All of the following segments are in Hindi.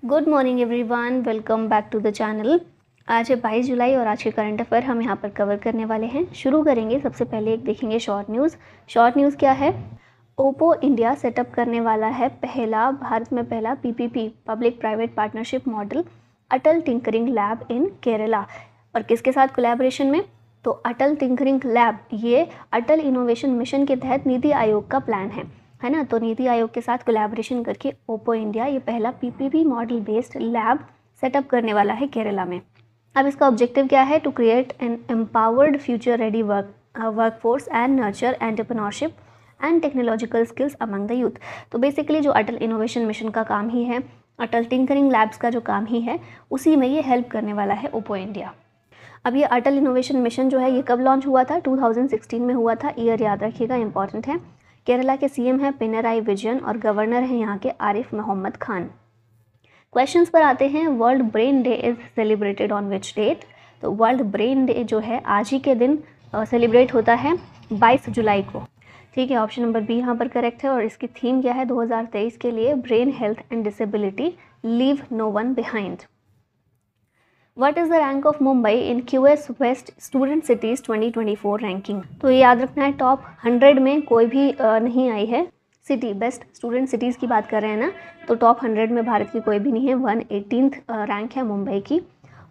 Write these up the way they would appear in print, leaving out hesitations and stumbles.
Good morning everyone, welcome back to the channel. आज है 22 जुलाई और आज के करंट अफेयर हम यहाँ पर कवर करने वाले हैं। शुरू करेंगे, सबसे पहले एक देखेंगे शॉर्ट न्यूज़। शॉर्ट न्यूज़ क्या है? ओप्पो इंडिया सेटअप करने वाला है भारत में पहला PPP public private partnership model Atal tinkering lab in Kerala. और किसके साथ कोलैबोरेशन में? तो अटल टिंकरिंग लैब ये अटल इनोवेशन मिशन के तहत नीति आयोग का प्लान है ना। तो नीति आयोग के साथ कोलैबोरेशन करके ओप्पो इंडिया ये पहला PPP model based lab setup करने वाला है केरला में। अब इसका ऑब्जेक्टिव क्या है? To create an empowered future ready workforce and nurture entrepreneurship and technological skills among the youth. तो बेसिकली जो अटल इनोवेशन मिशन का काम ही है, अटल टिंकरिंग लैब्स का जो काम ही है, उसी में ये हेल्प करने वाला है ओप्पो इंडिया। अब ये अटल इनोवेशन मिशन जो है ये कब लॉन्च हुआ था? 2016 में हुआ था। ईयर याद रखिएगा, इंपॉर्टेंट है। केरला के सीएम है पिनराई विजयन और गवर्नर हैं यहाँ के आरिफ मोहम्मद खान। क्वेश्चंस पर आते हैं। World brain day is celebrated on which date? तो वर्ल्ड ब्रेन डे जो है आज ही के दिन सेलिब्रेट होता है 22 जुलाई को। ठीक है, ऑप्शन नंबर बी यहाँ पर करेक्ट है। और इसकी थीम क्या है 2023 के लिए? Brain health and disability, leave no one behind. What is the rank of Mumbai in QS West Student Cities 2024 ranking? तो ये याद रखना है, टॉप 100 में कोई भी नहीं आई है सिटी। बेस्ट स्टूडेंट सिटीज़ की बात कर रहे हैं ना, तो टॉप 100 में भारत की कोई भी नहीं है। 118th रैंक है मुंबई की।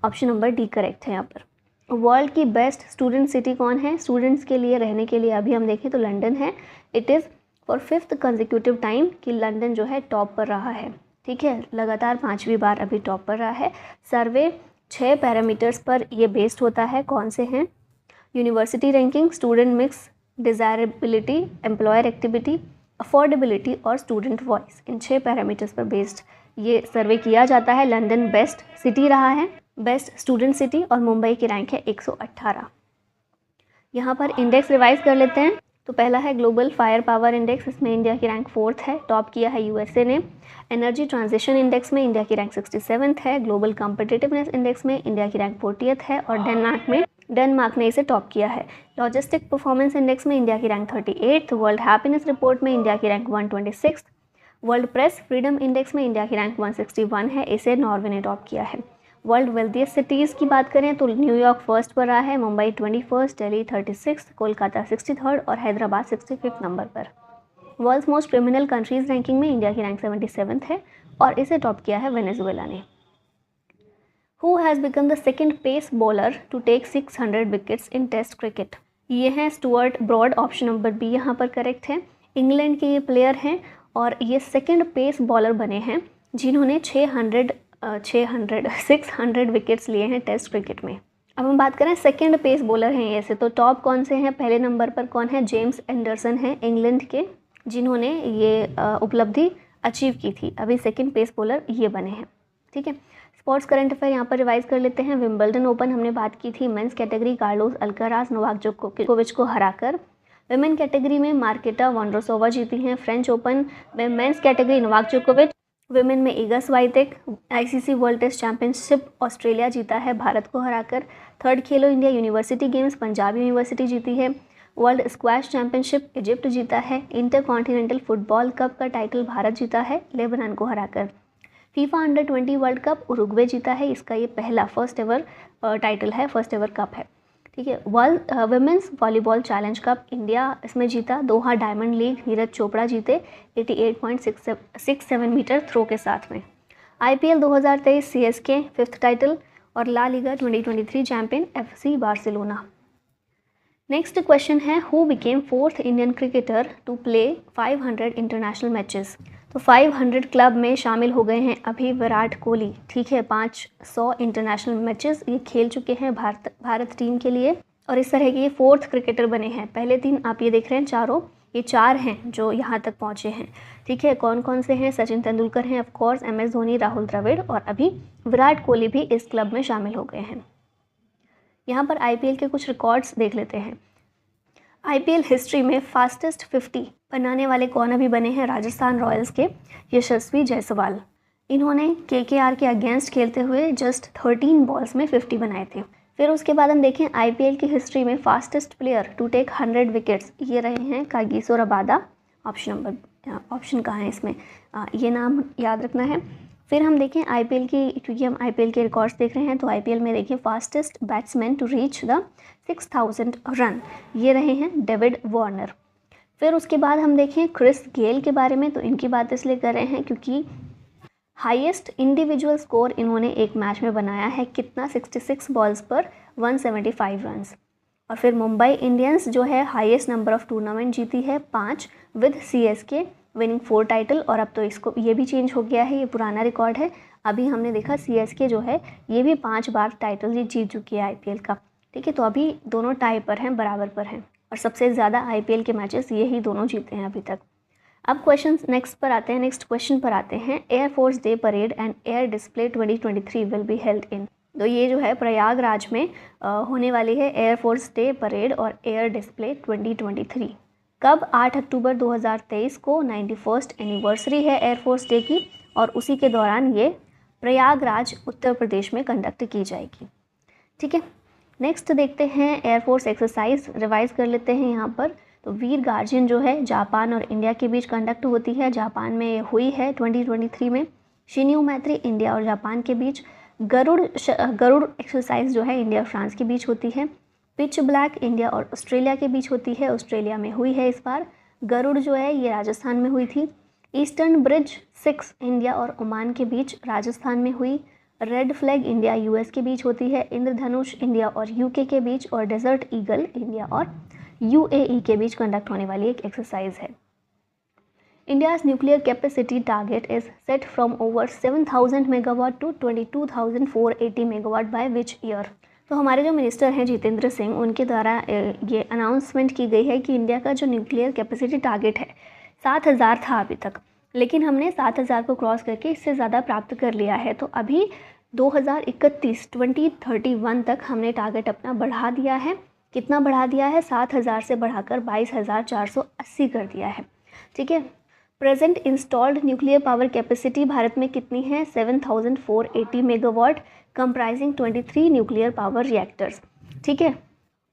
ऑप्शन नंबर डी करेक्ट है यहाँ पर। वर्ल्ड की बेस्ट स्टूडेंट सिटी कौन है? स्टूडेंट्स के लिए रहने के लिए अभी हम देखें तो लंदन है। It is for 5th consecutive time कि लंदन जो है टॉप पर रहा है। ठीक है, लगातार 5वीं बार अभी टॉप पर रहा है। सर्वे 6 पैरामीटर्स पर ये बेस्ड होता है। कौन से हैं? University ranking, student mix, desirability, employer activity, affordability और स्टूडेंट वॉइस। इन 6 पैरामीटर्स पर बेस्ड ये सर्वे किया जाता है। लंदन बेस्ट सिटी रहा है, बेस्ट स्टूडेंट सिटी, और मुंबई की रैंक है 118। यहाँ पर इंडेक्स रिवाइज कर लेते हैं। तो पहला है ग्लोबल फायर पावर इंडेक्स, इसमें इंडिया की रैंक 4th है। टॉप किया है यूएसए ने। एनर्जी ट्रांजिशन इंडेक्स में इंडिया की रैंक 67th है। ग्लोबल कॉम्पिटिटिवनेस इंडेक्स में इंडिया की रैंक 40th है और डेनमार्क ने इसे टॉप किया है। लॉजिस्टिक परफॉर्मेंस इंडेक्स में इंडिया की rank 38th। World happiness report में इंडिया की rank 126। World press freedom index में इंडिया की रैंक 161 है, इसे नॉर्वे ने टॉप किया है। वर्ल्ड वेल्थिएस्ट सिटीज़ की बात करें तो न्यूयॉर्क फर्स्ट पर रहा है, मुंबई 21st, दिल्ली 36, कोलकाता 63rd और हैदराबाद 65th नंबर पर। World's most criminal countries ranking में इंडिया की रैंक 77th है और इसे टॉप किया है वेनेजुएला ने। Who has become the second pace bowler to take 600 wickets in test cricket? ये हैं Stuart Broad. Option number B यहाँ पर करेक्ट है। इंग्लैंड के ये प्लेयर हैं और ये सेकेंड पेस बॉलर बने हैं जिन्होंने 600 विकेट्स लिए हैं टेस्ट क्रिकेट में। अब हम बात करें सेकेंड पेस बॉलर हैं ऐसे, तो टॉप कौन से हैं? पहले नंबर पर कौन है? जेम्स एंडरसन हैं इंग्लैंड के, जिन्होंने ये उपलब्धि अचीव की थी। अभी सेकेंड पेस बॉलर ये बने हैं। ठीक है, स्पोर्ट्स करंट अफेयर यहाँ पर रिवाइज कर लेते हैं। विंबलडन ओपन हमने बात की थी। Men's category Carlos Alcaraz Novak जोकोविच को हराकर। विमेन कैटेगरी में मार्केटा वोंड्रोसोवा जीती हैं। फ्रेंच ओपन में मेंस कैटेगरी नोवाक जोकोविच, विमेन में Iga Swiatek. ICC world test championship Australia जीता है भारत को हराकर। 3rd Khelo India university games Punjab university जीती है। वर्ल्ड स्क्वैश चैंपियनशिप इजिप्ट जीता है। इंटर कॉन्टिनेंटल फुटबॉल कप का टाइटल भारत जीता है लेबनान को हराकर। FIFA under 20 world cup Uruguay जीता है। इसका ये पहला फर्स्ट एवर टाइटल है, फर्स्ट एवर कप है। ठीक है, world women's volleyball challenge cup India इसमें जीता। दोहा डायमंड लीग नीरज चोपड़ा जीते 88.67 मीटर थ्रो के साथ में। आईपीएल 2023 सीएसके 5th टाइटल और La Liga 2023 champion FC Barcelona. Next question है, who became 4th Indian cricketer to play 500 international matches? तो 500 क्लब में शामिल हो गए हैं अभी विराट कोहली। ठीक है, 500 इंटरनेशनल मैचेस ये खेल चुके हैं भारत टीम के लिए और इस तरह के ये 4th क्रिकेटर बने हैं। पहले 3 आप ये देख रहे हैं चारों, ये 4 हैं जो यहाँ तक पहुँचे हैं। ठीक है, कौन कौन से हैं? सचिन तेंदुलकर हैं ऑफकोर्स, MS धोनी, राहुल द्रविड़ और अभी विराट कोहली भी इस क्लब में शामिल हो गए हैं। यहाँ पर आईपीएल के कुछ रिकॉर्ड्स देख लेते हैं। आईपीएल हिस्ट्री में फास्टेस्ट 50 बनाने वाले कौन अभी बने हैं? राजस्थान रॉयल्स के यशस्वी जायसवाल। इन्होंने केकेआर के अगेंस्ट खेलते हुए जस्ट 13 बॉल्स में 50 बनाए थे। फिर उसके बाद हम देखें आईपीएल की हिस्ट्री में fastest player to take 100 wickets ये रहे हैं कागिसो रबादा। ऑप्शन कहाँ है इसमें? ये नाम याद रखना है। फिर हम देखें आईपीएल की, क्योंकि हम आईपीएल के रिकॉर्ड्स देख रहे हैं, तो आईपीएल में देखिए fastest batsman to reach the 6000 run, ये रहे हैं डेविड वार्नर। फिर उसके बाद हम देखें क्रिस गेल के बारे में, तो इनकी बात इसलिए कर रहे हैं क्योंकि हाईएस्ट इंडिविजुअल स्कोर इन्होंने एक मैच में बनाया है, कितना, 66 बॉल्स पर 175 रन्स। और फिर मुंबई इंडियंस जो है हाईएस्ट नंबर ऑफ टूर्नामेंट जीती है 5 विद सीएसके विनिंग 4 टाइटल। और अब तो इसको ये भी चेंज हो गया है, ये पुराना रिकॉर्ड है। अभी हमने देखा सीएसके जो है ये भी 5 बार टाइटल जीत चुकी है आईपीएल का, ठीक है। तो अभी दोनों टाई पर हैं, बराबर पर हैं, और सबसे ज़्यादा आईपीएल के मैचेस ये ही दोनों जीते हैं अभी तक। अब नेक्स्ट क्वेश्चन पर आते हैं। Air force day parade and air display 2023 will be held in. तो ये जो है प्रयागराज में होने वाली है एयरफोर्स डे परेड और एयर डिस्प्ले 2023। कब? 8 अक्टूबर 2023 को 91st एनिवर्सरी है एयरफोर्स डे की, और उसी के दौरान ये प्रयागराज उत्तर प्रदेश में कंडक्ट की जाएगी, ठीक है। नेक्स्ट देखते हैं एयरफोर्स एक्सरसाइज, रिवाइज कर लेते हैं यहाँ पर। तो वीर गार्जियन जो है जापान और इंडिया के बीच कंडक्ट होती है, जापान में हुई है 2023 में। शिन्यू मैत्री इंडिया और जापान के बीच। गरुड़ एक्सरसाइज जो है इंडिया और फ्रांस के बीच होती है। पिच ब्लैक इंडिया और ऑस्ट्रेलिया के बीच होती है, ऑस्ट्रेलिया में हुई है इस बार। गरुड़ जो है ये राजस्थान में हुई थी। ईस्टर्न ब्रिज 6 इंडिया और ओमान के बीच, राजस्थान में हुई। रेड फ्लैग इंडिया यूएस के बीच होती है। इंद्रधनुष इंडिया और यूके के बीच, और डेजर्ट ईगल इंडिया और यूएई के बीच कंडक्ट होने वाली एक एक्सरसाइज है। India's nuclear capacity target is set from over 7,000 megawatt to 22,480 megawatt by which year? तो हमारे जो मिनिस्टर हैं जितेंद्र सिंह, उनके द्वारा ये अनाउंसमेंट की गई है कि इंडिया का जो न्यूक्लियर कैपेसिटी टारगेट है 7,000 था अभी तक, लेकिन हमने 7,000 को क्रॉस करके इससे ज़्यादा प्राप्त कर लिया है। तो अभी 2031 तक हमने टारगेट अपना बढ़ा दिया है। कितना बढ़ा दिया है? 7,000 से बढ़ाकर 22,480 कर दिया है, ठीक है। Present installed nuclear power capacity Bharat में कितनी है? 7,480 megawatt, comprising 23 nuclear power reactors, ठीक है।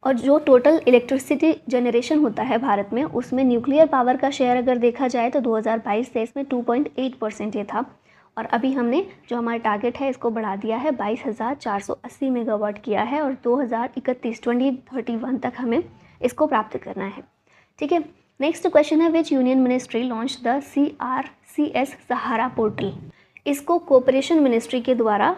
और जो टोटल इलेक्ट्रिसिटी जनरेशन होता है भारत में, उसमें न्यूक्लियर पावर का शेयर अगर देखा जाए तो 2022-23 में 2.8% ये था, और अभी हमने जो हमारा टारगेट है इसको बढ़ा दिया है, 22,480 मेगावाट किया है, और 2031 तक हमें इसको प्राप्त करना है, ठीक है। नेक्स्ट क्वेश्चन है, विच union ministry launch the CRCS Sahara portal? इसको कोऑपरेशन मिनिस्ट्री के द्वारा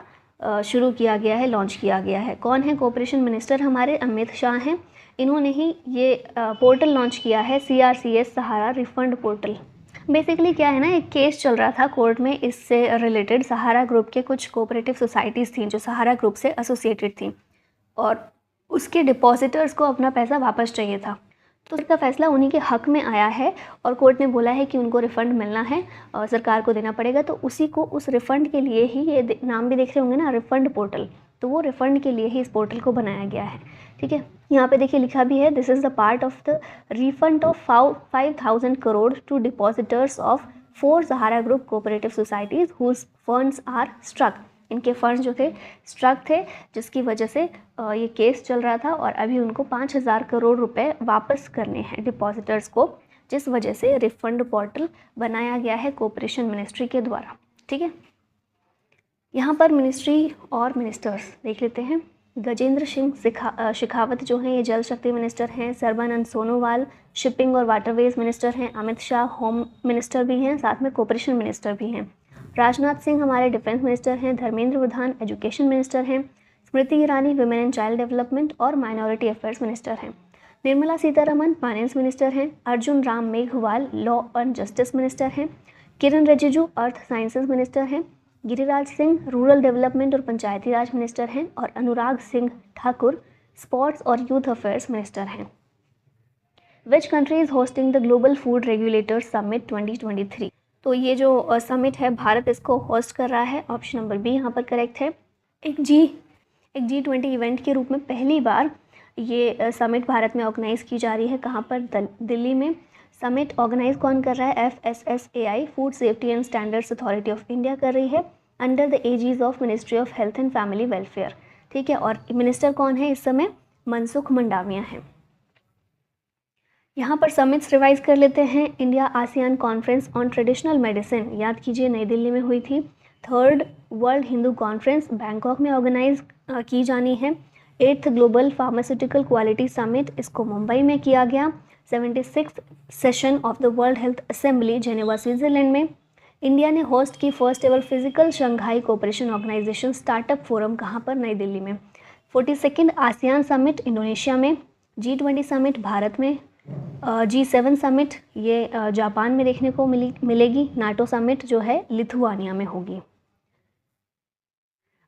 शुरू किया गया है, लॉन्च किया गया है। कौन है कोऑपरेशन मिनिस्टर? हमारे अमित शाह हैं। इन्होंने ही ये पोर्टल लॉन्च किया है, CRCS सहारा रिफंड पोर्टल। बेसिकली क्या है ना, एक केस चल रहा था कोर्ट में, इससे रिलेटेड सहारा ग्रुप के कुछ कोऑपरेटिव सोसाइटीज़ थी जो सहारा ग्रुप से एसोसिएटेड थी, और उसके डिपॉजिटर्स को अपना पैसा वापस चाहिए था। तो इसका फैसला उन्हीं के हक में आया है, और कोर्ट ने बोला है कि उनको रिफ़ंड मिलना है और सरकार को देना पड़ेगा। तो उसी को, उस रिफ़ंड के लिए ही, ये नाम भी देख रहे होंगे ना, रिफ़ंड पोर्टल, तो वो रिफ़ंड के लिए ही इस पोर्टल को बनाया गया है, ठीक है। यहाँ पे देखिए लिखा भी है, this is the part of the refund of 5,000 crore to depositors of 4 Sahara group cooperative societies whose funds are struck. इनके फंड्स जो थे स्ट्रक थे, जिसकी वजह से ये केस चल रहा था, और अभी उनको 5,000 करोड़ रुपए वापस करने हैं डिपॉजिटर्स को, जिस वजह से रिफंड पोर्टल बनाया गया है कोऑपरेशन मिनिस्ट्री के द्वारा, ठीक है। यहाँ पर मिनिस्ट्री और मिनिस्टर्स देख लेते हैं। गजेंद्र सिंह शेखावत जो हैं ये जल शक्ति मिनिस्टर हैं। सर्बानंद सोनोवाल शिपिंग और वाटरवेज मिनिस्टर हैं। अमित शाह होम मिनिस्टर भी हैं, साथ में कोऑपरेशन मिनिस्टर भी हैं। राजनाथ सिंह हमारे डिफेंस मिनिस्टर हैं। धर्मेंद्र प्रधान एजुकेशन मिनिस्टर हैं। Smriti Irani women and child development और माइनॉरिटी अफेयर्स मिनिस्टर हैं। निर्मला सीतारमन फाइनेंस मिनिस्टर हैं। Arjun Ram Meghwal law and justice minister हैं। किरण रिजिजू अर्थ साइंसेज मिनिस्टर हैं। गिरिराज सिंह रूरल डेवलपमेंट और पंचायती राज मिनिस्टर हैं। और अनुराग सिंह ठाकुर स्पोर्ट्स और यूथ अफेयर्स मिनिस्टर हैं। Which country is hosting the global food regulators summit 2023? तो ये जो समिट है भारत इसको होस्ट कर रहा है। ऑप्शन नंबर बी यहाँ पर करेक्ट है। एक G20 इवेंट के रूप में पहली बार ये समिट भारत में ऑर्गेनाइज़ की जा रही है। कहाँ पर? दिल्ली में। समिट ऑर्गेनाइज कौन कर रहा है? FSSAI food safety and standards authority of India कर रही है, under the aegis of ministry of health and family welfare, ठीक है। और मिनिस्टर कौन है इस समय? मनसुख मंडाविया हैं। यहाँ पर समिट्स रिवाइज कर लेते हैं। India ASEAN conference on traditional medicine, याद कीजिए नई दिल्ली में हुई थी। 3rd world Hindu conference Bangkok में ऑर्गेनाइज की जानी है। 8th global pharmaceutical quality summit, इसको मुंबई में किया गया। 76th session of the world health assembly Geneva Switzerland में। इंडिया ने होस्ट की first ever physical Shanghai cooperation organisation startup forum कहाँ पर? नई दिल्ली में। 42nd आसियान समिट इंडोनेशिया में। G20 समिट भारत में। G7 समिट ये जापान में देखने को मिलेगी। नाटो समिट जो है लिथुआनिया में होगी।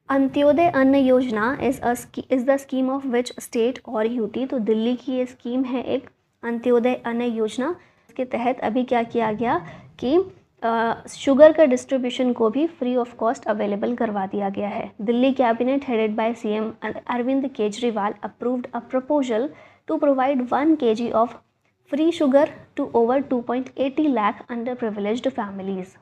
अंत्योदय अन्न योजना is the scheme of which state और यूटी? तो दिल्ली की ये स्कीम है एक अंत्योदय अन्न योजना। इसके तहत अभी क्या किया गया कि शुगर का डिस्ट्रीब्यूशन को भी फ्री ऑफ कॉस्ट अवेलेबल करवा दिया गया है। Delhi cabinet headed by CM Arvind Kejriwal approved a proposal to provide 1 kg of free sugar to over 2.80 lakh underprivileged families.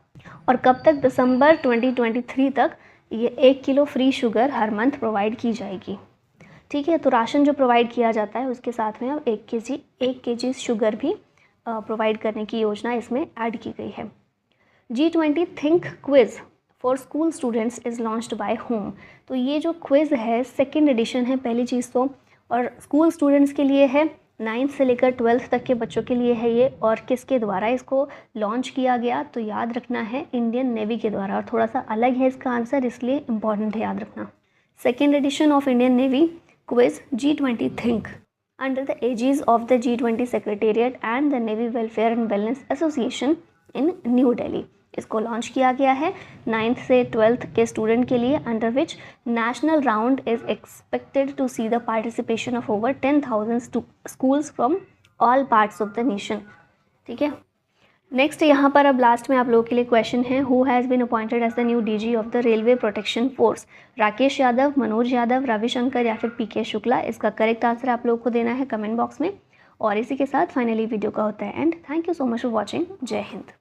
और कब तक? दिसंबर 2023 तक ये 1 किलो फ्री शुगर हर मंथ प्रोवाइड की जाएगी। ठीक है, तो राशन जो प्रोवाइड किया जाता है उसके साथ में अब 1 kg शुगर भी प्रोवाइड करने की योजना इसमें ऐड की गई है। G20 think quiz for school students is launched by home? तो ये जो क्विज़ है 2nd एडिशन है पहली चीज़ तो, और स्कूल स्टूडेंट्स के लिए है, 9th से लेकर 12th तक के बच्चों के लिए है ये। और किसके द्वारा इसको लॉन्च किया गया? तो याद रखना है इंडियन नेवी के द्वारा, और थोड़ा सा अलग है इसका आंसर, इसलिए इम्पॉर्टेंट है याद रखना। 2nd edition of Indian navy quiz G20 think under the aegis of the G20 secretariat and the navy welfare and wellness association in new Delhi. इसको लॉन्च किया गया है 9th से 12th के स्टूडेंट के लिए, under which national round is expected to see the participation of over 10,000 schools from all parts of the nation. ठीक है, नेक्स्ट यहाँ पर अब लास्ट में आप लोगों के लिए क्वेश्चन है, who has been appointed as the new DG of the railway protection force? Rakesh Yadav, Manoj Yadav, Ravishankar या फिर PK शुक्ला? इसका करेक्ट आंसर आप लोगों को देना है कमेंट बॉक्स में। और इसी के साथ फाइनली वीडियो का होता है and. Thank you so much for watching. जय हिंद।